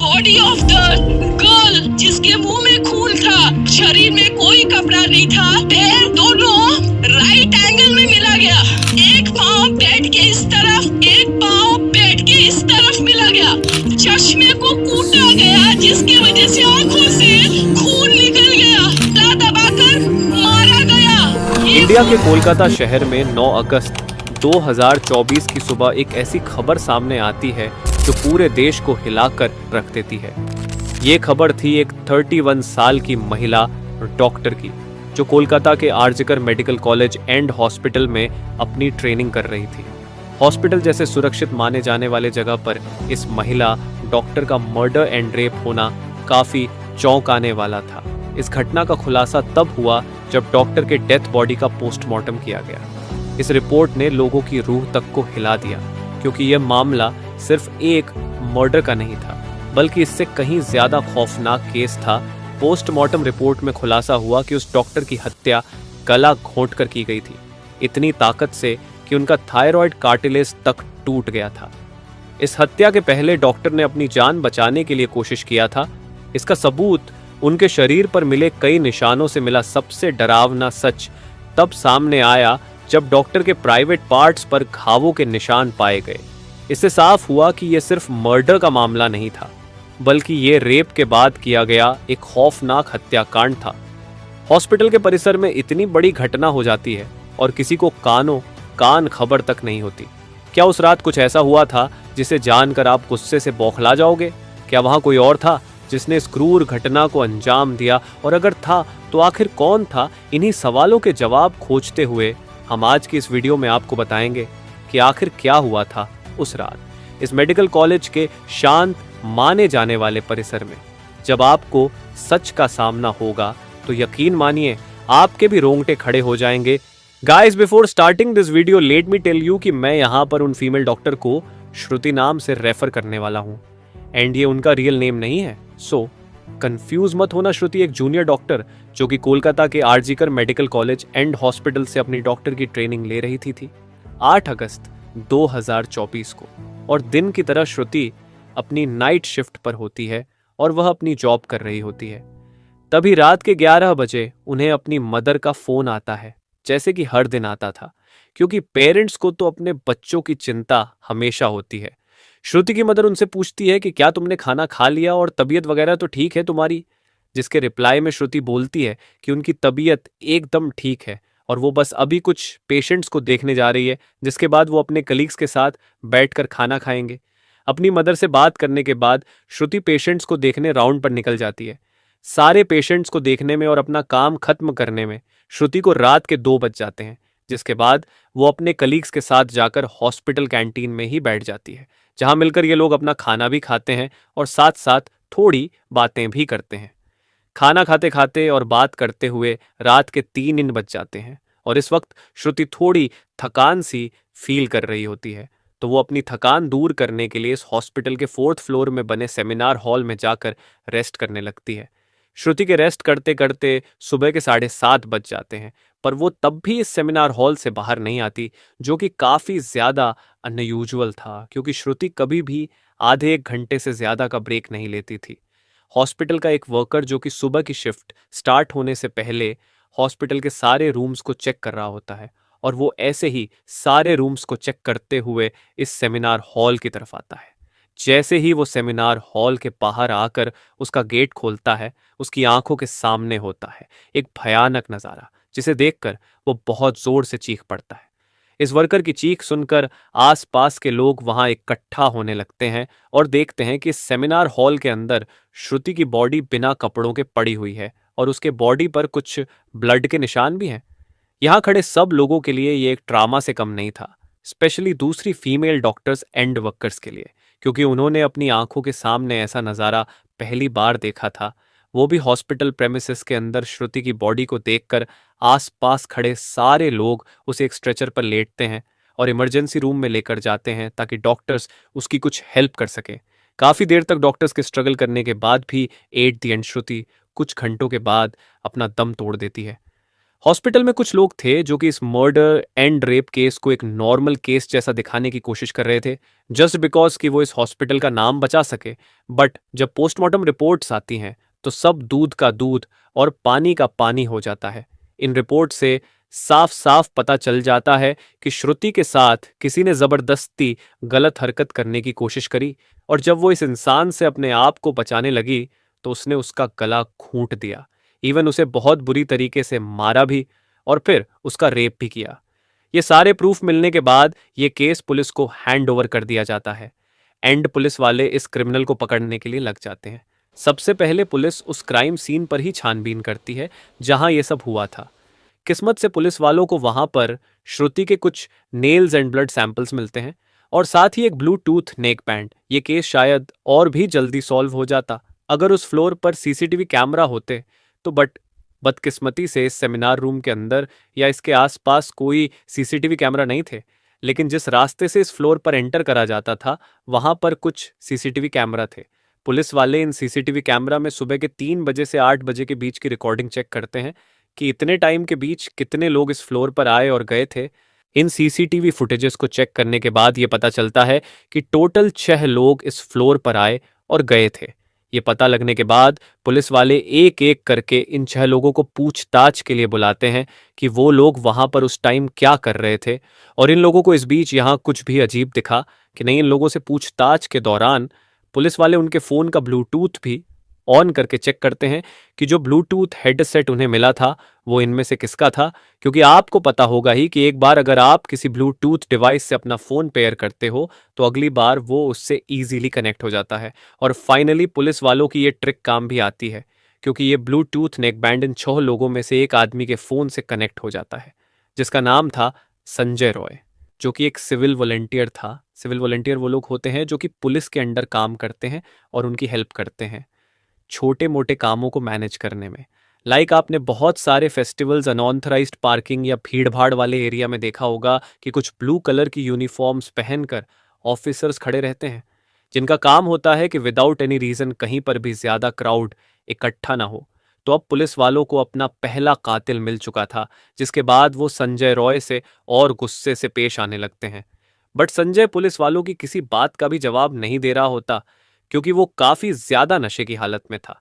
Body of the girl जिसके मुंह में खून था, शरीर में कोई कपड़ा नहीं था, पैर दोनों राइट एंगल में मिला गया, एक पाँव बेड के इस तरफ, एक पाँव बेड के इस तरफ मिला गया, चश्मे को कूटा गया जिसकी वजह से आंखों से खून निकल गया, दबाकर मारा गया। इंडिया के कोलकाता शहर में 9 अगस्त 2024 की सुबह एक ऐसी खबर सामने आती है जो पूरे देश को हिलाकर रख देती है। ये खबर थी एक 31 साल की महिला डॉक्टर की, जो कोलकाता के RG Kar medical college and hospital में अपनी ट्रेनिंग कर रही थी। हॉस्पिटल जैसे सुरक्षित माने जाने वाले जगह पर इस महिला डॉक्टर का मर्डर एंड रेप होना काफी चौंकाने वाला था। इस घटना का खुलासा तब हुआ जब डॉक्टर के डेथ बॉडी का पोस्टमार्टम किया गया। इस रिपोर्ट ने लोगों की रूह तक को हिला दिया, क्योंकि यह मामला सिर्फ एक मर्डर का नहीं था, बल्कि इससे कहीं ज्यादा खौफनाक केस था। पोस्टमार्टम रिपोर्ट में खुलासा हुआ कि उस डॉक्टर की हत्या गला घोंटकर की गई थी, इतनी ताकत से कि उनका थायराइड कार्टिलेज तक टूट गया था। इस हत्या के पहले डॉक्टर ने अपनी जान बचाने के लिए कोशिश किया था। इसका सबूत उनके शरीर पर मिले कई निशानों से मिला। सबसे डरावना सच तब सामने आया जब डॉक्टर के प्राइवेट पार्ट्स पर घावों के निशान पाए गए। इससे साफ हुआ कि यह सिर्फ मर्डर का मामला नहीं था, बल्कि ये रेप के बाद किया गया एक खौफनाक हत्याकांड था। हॉस्पिटल के परिसर में इतनी बड़ी घटना हो जाती है और किसी को कान खबर तक नहीं होती। क्या उस रात कुछ ऐसा हुआ था जिसे जानकर आप गुस्से से बौखला जाओगे? क्या वहां कोई और था जिसने इस क्रूर घटना को अंजाम दिया? और अगर था तो आखिर कौन था? इन्हीं सवालों के जवाब खोजते हुए हम आज की इस वीडियो में आपको बताएंगे कि आखिर क्या हुआ था उस रात इस मेडिकल कॉलेज के शांत माने जाने वाले परिसर में। जब आपको सच का सामना होगा तो यकीन मानिए आपके भी रोंगटे खड़े हो जाएंगे। Guys, before starting this video let me tell you कि मैं यहाँ पर उन फीमेल डॉक्टर को श्रुति नाम से रेफर करने वाला हूँ, एंड ये उनका रियल नेम नहीं है। सो कंफ्यूज मत होना। श्रुति एक जूनियर डॉक्टर जो कि कोलकाता के RG Kar medical college and hospital से अपनी डॉक्टर की ट्रेनिंग ले रही थी 8 अगस्त 2024 को। और दिन की तरह श्रुति अपनी नाइट शिफ्ट पर होती है और वह अपनी जॉब कर रही होती है। तभी रात के 11 बजे उन्हें अपनी मदर का फोन आता है, जैसे कि हर दिन आता था, क्योंकि पेरेंट्स को तो अपने बच्चों की चिंता हमेशा होती है। श्रुति की मदर उनसे पूछती है कि क्या तुमने खाना खा लिया और तबीयत वगैरह तो ठीक है तुम्हारी? जिसके रिप्लाई में श्रुति बोलती है कि उनकी तबीयत एकदम ठीक है और वो बस अभी कुछ पेशेंट्स को देखने जा रही है, जिसके बाद वो अपने कलीग्स के साथ बैठकर खाना खाएंगे। अपनी मदर से बात करने के बाद श्रुति पेशेंट्स को देखने राउंड पर निकल जाती है। सारे पेशेंट्स को देखने में और अपना काम खत्म करने में श्रुति को रात के 2 बज जाते हैं, जिसके बाद वो अपने कलीग्स के साथ जाकर हॉस्पिटल कैंटीन में ही बैठ जाती है, जहां मिलकर ये लोग अपना खाना भी खाते हैं और साथ साथ थोड़ी बातें भी करते हैं। खाना खाते खाते और बात करते हुए रात के 3 बज जाते हैं और इस वक्त श्रुति थोड़ी थकान सी फील कर रही होती है, तो वो अपनी थकान दूर करने के लिए इस हॉस्पिटल के 4th फ्लोर में बने सेमिनार हॉल में जाकर रेस्ट करने लगती है। श्रुति के रेस्ट करते करते सुबह के 7:30 बज जाते हैं, पर वो तब भी इस सेमिनार हॉल से बाहर नहीं आती, जो कि काफ़ी ज़्यादा अनयूजुअल था, क्योंकि श्रुति कभी भी आधे 1 घंटे से ज़्यादा का ब्रेक नहीं लेती थी। हॉस्पिटल का एक वर्कर जो कि सुबह की शिफ्ट स्टार्ट होने से पहले हॉस्पिटल के सारे रूम्स को चेक कर रहा होता है, और वो ऐसे ही सारे रूम्स को चेक करते हुए इस सेमिनार हॉल की तरफ आता है। जैसे ही वो सेमिनार हॉल के बाहर आकर उसका गेट खोलता है, उसकी आंखों के सामने होता है एक भयानक नज़ारा, जिसे देखकर वो बहुत जोर से चीख पड़ता है। इस वर्कर की चीख सुनकर आसपास के लोग वहां इकट्ठा होने लगते हैं और देखते हैं कि सेमिनार हॉल के अंदर श्रुति की बॉडी बिना कपड़ों के पड़ी हुई है और उसके बॉडी पर कुछ ब्लड के निशान भी हैं। यहाँ खड़े सब लोगों के लिए ये एक ट्रामा से कम नहीं था, स्पेशली दूसरी फीमेल डॉक्टर्स एंड वर्कर्स के लिए, क्योंकि उन्होंने अपनी आंखों के सामने ऐसा नज़ारा पहली बार देखा था, वो भी हॉस्पिटल प्रेमिसेस के अंदर। श्रुति की बॉडी को देखकर आसपास खड़े सारे लोग उसे एक स्ट्रेचर पर लेटते हैं और इमरजेंसी रूम में लेकर जाते हैं ताकि डॉक्टर्स उसकी कुछ हेल्प कर सकें। काफ़ी देर तक डॉक्टर्स के स्ट्रगल करने के बाद भी एट द एंड श्रुति कुछ घंटों के बाद अपना दम तोड़ देती है। हॉस्पिटल में कुछ लोग थे जो कि इस मर्डर एंड रेप केस को एक नॉर्मल केस जैसा दिखाने की कोशिश कर रहे थे, जस्ट बिकॉज कि वो इस हॉस्पिटल का नाम बचा सके। बट जब पोस्टमार्टम रिपोर्ट्स आती हैं तो सब दूध का दूध और पानी का पानी हो जाता है। इन रिपोर्ट से साफ साफ पता चल जाता है कि श्रुति के साथ किसी ने जबरदस्ती गलत हरकत करने की कोशिश करी, और जब वो इस इंसान से अपने आप को बचाने लगी तो उसने उसका गला घूंट दिया, इवन उसे बहुत बुरी तरीके से मारा भी और फिर उसका रेप भी किया। ये सारे प्रूफ मिलने के बाद ये केस पुलिस को हैंड ओवर कर दिया जाता है एंड पुलिस वाले इस क्रिमिनल को पकड़ने के लिए लग जाते हैं। सबसे पहले पुलिस उस क्राइम सीन पर ही छानबीन करती है जहां ये सब हुआ था। किस्मत से पुलिस वालों को वहां पर श्रुति के कुछ नेल्स एंड ब्लड सैंपल्स मिलते हैं और साथ ही एक ब्लूटूथ नेक बैंड। ये केस शायद और भी जल्दी सॉल्व हो जाता अगर उस फ्लोर पर सीसीटीवी कैमरा होते तो, बट बदकिस्मती से इस सेमिनार रूम के अंदर या इसके आसपास कोई सीसीटीवी कैमरा नहीं थे। लेकिन जिस रास्ते से इस फ्लोर पर एंटर करा जाता था वहां पर कुछ सीसीटीवी कैमरा थे। पुलिस वाले इन सीसीटीवी कैमरा में सुबह के 3 बजे से 8 बजे के बीच की रिकॉर्डिंग चेक करते हैं कि इतने टाइम के बीच कितने लोग इस फ्लोर पर आए और गए थे। इन सीसीटीवी फुटेजेस को चेक करने के बाद यह पता चलता है कि टोटल 6 लोग इस फ्लोर पर आए और गए थे। ये पता लगने के बाद पुलिस वाले एक एक करके इन 6 लोगों को पूछताछ के लिए बुलाते हैं कि वो लोग वहां पर उस टाइम क्या कर रहे थे। और इन लोगों को इस बीच यहां कुछ भी अजीब दिखा कि नहीं, इन लोगों से पूछताछ के दौरान पुलिस वाले उनके फोन का ब्लूटूथ भी ऑन करके चेक करते हैं कि जो ब्लूटूथ हेडसेट उन्हें मिला था वो इनमें से किसका था। क्योंकि आपको पता होगा ही कि एक बार अगर आप किसी ब्लूटूथ डिवाइस से अपना फोन पेयर करते हो तो अगली बार वो उससे इजीली कनेक्ट हो जाता है। और फाइनली पुलिस वालों की ये ट्रिक काम भी आती है, क्योंकि ये ब्लूटूथ नेक बैंड इन 6 लोगों में से एक आदमी के फोन से कनेक्ट हो जाता है, जिसका नाम था संजय रॉय, जो कि एक सिविल वॉलंटियर था। सिविल वॉलंटियर वो लोग होते हैं जो कि पुलिस के अंडर काम करते हैं और उनकी हेल्प करते हैं छोटे मोटे कामों को मैनेज करने में। लाइक आपने बहुत सारे फेस्टिवल्स अनऑथराइज्ड पार्किंग या भीड़ भाड़ वाले एरिया में देखा होगा कि कुछ ब्लू कलर की यूनिफॉर्म्स पहनकर ऑफिसर्स खड़े रहते हैं, जिनका काम होता है कि विदाउट एनी रीजन कहीं पर भी ज्यादा क्राउड इकट्ठा ना हो। तो अब पुलिस वालों को अपना पहला कातिल मिल चुका था, जिसके बाद वो संजय रॉय से और गुस्से से पेश आने लगते हैं। बट संजय पुलिस वालों की किसी बात का भी जवाब नहीं दे रहा होता, क्योंकि वो काफी ज्यादा नशे की हालत में था।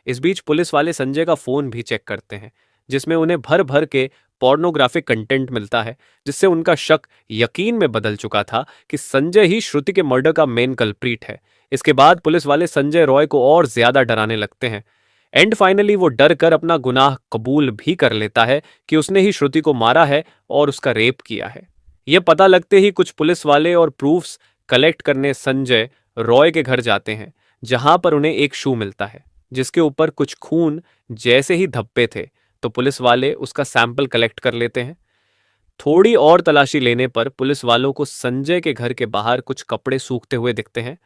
इस बीच पुलिस वाले संजय का फोन भी चेक करते हैं, जिसमें उन्हें भर भर के पोर्नोग्राफिक कंटेंट मिलता है, जिससे उनका शक यकीन में बदल चुका था कि संजय ही श्रुति के मर्डर का मेन कल्प्रीट है। इसके बाद पुलिस वाले संजय रॉय को और ज्यादा डराने लगते हैं एंड फाइनली वो डर कर अपना गुनाह कबूल भी कर लेता है कि उसने ही श्रुति को मारा है और उसका रेप किया है। यह पता लगते ही कुछ पुलिस वाले और प्रूफ्स कलेक्ट करने संजय रॉय के घर जाते हैं, जहां पर उन्हें एक शू मिलता है जिसके ऊपर कुछ खून जैसे ही धब्बे थे। तो पुलिस वाले उसका सैंपल कलेक्ट कर लेते हैं। थोड़ी और तलाशी लेने पर पुलिस वालों को संजय के घर के बाहर कुछ कपड़े सूखते हुए दिखते हैं,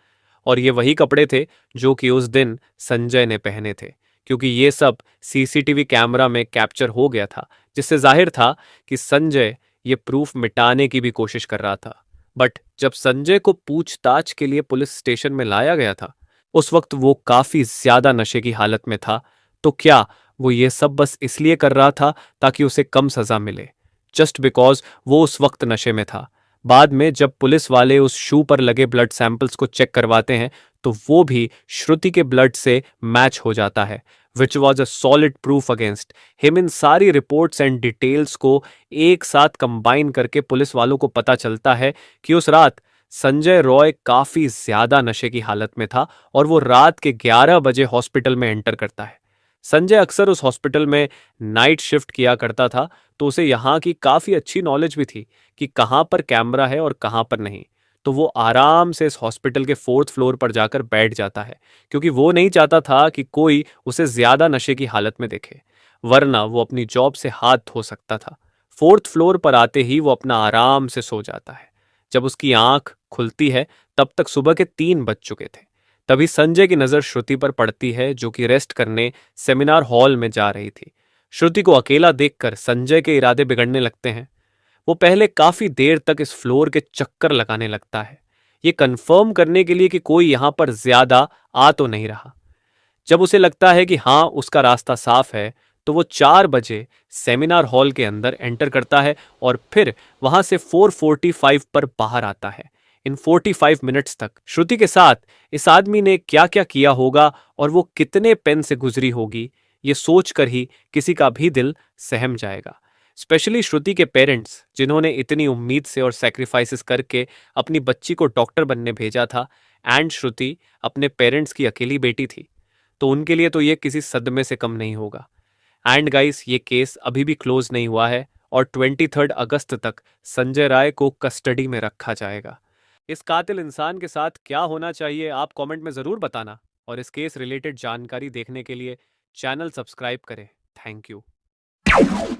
और ये वही कपड़े थे जो कि उस दिन संजय ने पहने थे, क्योंकि ये सब सीसीटीवी कैमरा में कैप्चर हो गया था, जिससे जाहिर था कि संजय ये प्रूफ मिटाने की भी कोशिश कर रहा था। बट जब संजय को पूछताछ के लिए पुलिस स्टेशन में लाया गया था, उस वक्त वो काफी ज्यादा नशे की हालत में था। तो क्या वो ये सब बस इसलिए कर रहा था ताकि उसे कम सजा मिले, जस्ट बिकॉज वो उस वक्त नशे में था? बाद में जब पुलिस वाले उस शू पर लगे ब्लड सैंपल्स को चेक करवाते हैं तो वो भी श्रुति के ब्लड से मैच हो जाता है, which was a solid proof against him. इन सारी रिपोर्ट्स एंड डिटेल्स को एक साथ कंबाइन करके पुलिस वालों को पता चलता है कि उस रात संजय रॉय काफी ज्यादा नशे की हालत में था और वो रात के 11 बजे हॉस्पिटल में एंटर करता है। संजय अक्सर उस हॉस्पिटल में नाइट शिफ्ट किया करता था, तो उसे यहाँ की काफी अच्छी नॉलेज भी थी कि कहाँ पर कैमरा है और कहाँ पर नहीं। तो वो आराम से इस हॉस्पिटल के 4th फ्लोर पर जाकर बैठ जाता है, क्योंकि वो नहीं चाहता था कि कोई उसे ज्यादा नशे की हालत में देखे, वरना वो अपनी जॉब से हाथ धो सकता था। 4th फ्लोर पर आते ही वो अपना आराम से सो जाता है। जब उसकी आंख खुलती है तब तक सुबह के 3 बज चुके थे। तभी संजय की नजर श्रुति पर पड़ती है, जो कि रेस्ट करने सेमिनार हॉल में जा रही थी। श्रुति को अकेला देखकर संजय के इरादे बिगड़ने लगते हैं। वो पहले काफी देर तक इस फ्लोर के चक्कर लगाने लगता है, ये कंफर्म करने के लिए कि कोई यहां पर ज्यादा आ तो नहीं रहा। जब उसे लगता है कि हाँ उसका रास्ता साफ है, तो वो 4 बजे सेमिनार हॉल के अंदर एंटर करता है और फिर वहां से 4:45 पर बाहर आता है। इन 45 मिनट्स तक श्रुति के साथ इस आदमी ने क्या क्या किया होगा और वो कितने पेन से गुजरी होगी, ये सोचकर ही किसी का भी दिल सहम जाएगा। स्पेशली श्रुति के पेरेंट्स, जिन्होंने इतनी उम्मीद से और सेक्रीफाइसेस करके अपनी बच्ची को डॉक्टर बनने भेजा था, एंड श्रुति अपने पेरेंट्स की अकेली बेटी थी, तो उनके लिए तो ये किसी सदमे से कम नहीं होगा। एंड गाइस, ये केस अभी भी क्लोज नहीं हुआ है और 23 अगस्त तक संजय राय को कस्टडी में रखा जाएगा। इस कातिल इंसान के साथ क्या होना चाहिए, आप कमेंट में ज़रूर बताना, और इस केस रिलेटेड जानकारी देखने के लिए चैनल सब्सक्राइब करें। Thank you.